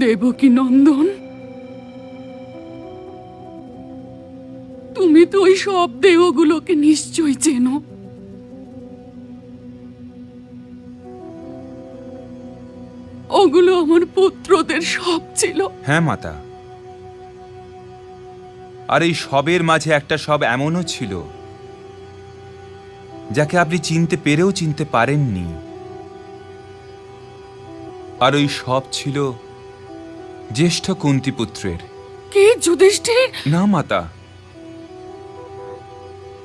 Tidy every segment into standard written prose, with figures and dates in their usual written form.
দেবকী নন্দন, তুমি তো ওই সব দেহগুলোকে নিশ্চয়ই চেনো। ওগুলো আমার পুত্রদের সব ছিল। হ্যাঁ মাতা, আর এই সবের মাঝে একটা সব এমনও ছিল যাকে আপনি চিনতে পেরেও চিনতে পারেননি। আর ওই সব ছিল জ্যেষ্ঠ কুন্তিপুত্রের। কে? যুধিষ্ঠির? না মাতা,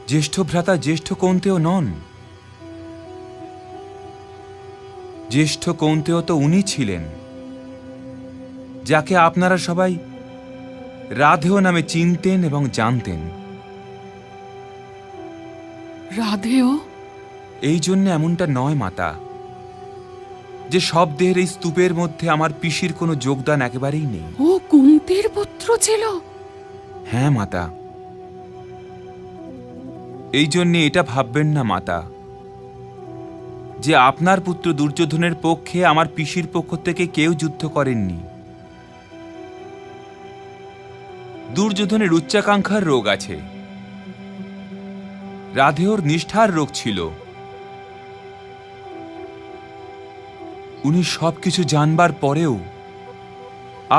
জ্যেষ্ঠ ভ্রাতা জ্যেষ্ঠ কৌন্তেয় নন। জ্যেষ্ঠ কৌন্তেয় তো উনি ছিলেন যাকে আপনারা সবাই রাধেয় নামে চিনতেন এবং জানতেন। রাধেয়? এই জন্য এমনটা নয় মাতা যে সব দেহের এই স্তূপের মধ্যে আমার পিসির কোনো যোগদান একেবারেই নেই। ও কুন্তির পুত্র ছিল? হ্যাঁ মাতা, এই জন্যে এটা ভাববেন না মাতা যে আপনার পুত্র দুর্যোধনের পক্ষে আমার পিসির পক্ষ থেকে কেউ যুদ্ধ করেননি। দুর্যোধনের উচ্চাকাঙ্ক্ষার রোগ আছে, রাধেয়র নিষ্ঠার রোগ ছিল। উনি সবকিছু জানবার পরেও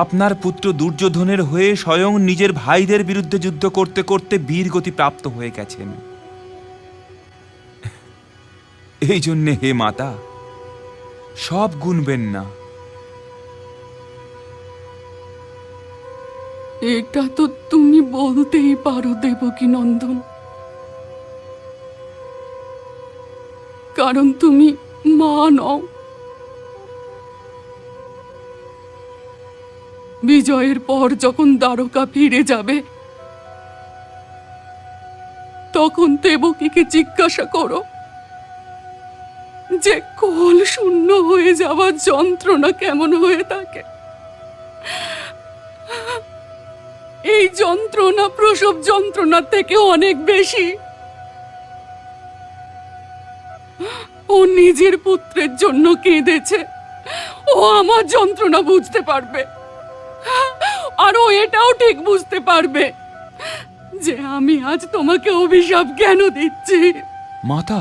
আপনার পুত্র দুর্যোধনের হয়ে স্বয়ং নিজের ভাইদের বিরুদ্ধে যুদ্ধ করতে করতে বীরগতি প্রাপ্ত হয়ে গেছেন। এই জন্যে হে মাতা, সব গুনবেন না। এটা তো তুমি বলতেই পারো দেবকী নন্দন, কারণ তুমি মা নও। বিজয়ের পর যখন দ্বারকা ফিরে যাবে তখন দেবকীকে জিজ্ঞাসা করো যে কোল শূন্য হয়ে যাওয়ার যন্ত্রণা কেমন হয়ে থাকে। এই যন্ত্রণা প্রসব যন্ত্রণার থেকে অনেক বেশি। ও নিজের পুত্রের জন্য কেঁদেছে, ও আমার যন্ত্রণা বুঝতে পারবে। আর ও এটাও ঠিক বুঝতে পারবে যে আমি আজ তোমাকে অভিশাপ কেন দিচ্ছি। মাতা,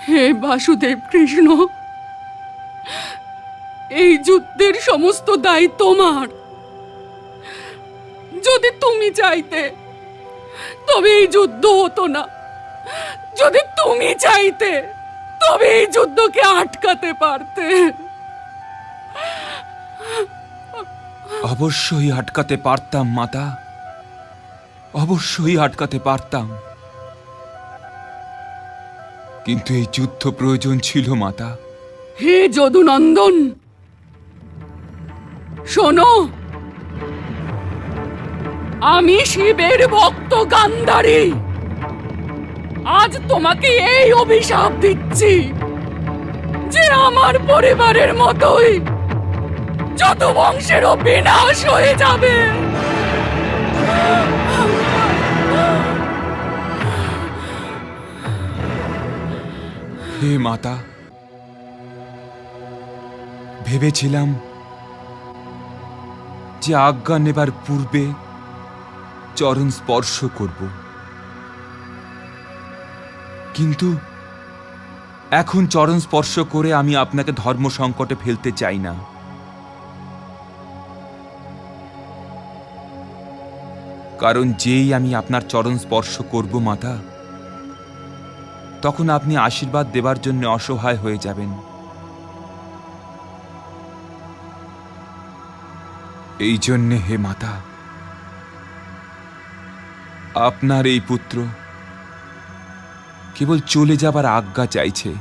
হে বাসুদেব কৃষ্ণ, এই যুদ্ধের সমস্ত দায় তোমার। যদি তুমি চাইতে তবে এই যুদ্ধ হতো না। যদি তুমি চাইতে তবে এই যুদ্ধকে আটকাতে পারতে। অবশ্যই আটকাতে পারতাম মাতা, অবশ্যই আটকাতে পারতাম, কিন্তু এই যুদ্ধ প্রয়োজন ছিল মাতা। হে যদুনন্দন, শোনো, আমি শিবের ভক্ত গান্ধারী আজ তোমাকে এই অভিশাপ দিচ্ছি যে আমার পরিবারের মতোই যত বংশেরও বিনাশ হয়ে যাবে। হে মাতা, ভেবেছিলাম যে আজ্ঞা নেবার পূর্বে চরণ স্পর্শ করব, কিন্তু এখন চরণ স্পর্শ করে আমি আপনাকে ধর্ম সংকটে ফেলতে চাই না। কারণ যেই আমি আপনার চরণ স্পর্শ করব মাতা, তখন আপনি আশীর্বাদ দেবার জন্য অসহায় হয়ে যাবেন। এই জন্যে হে মাতা, আপনার এই পুত্র কেবল চলে যাবার আজ্ঞা চাইছে।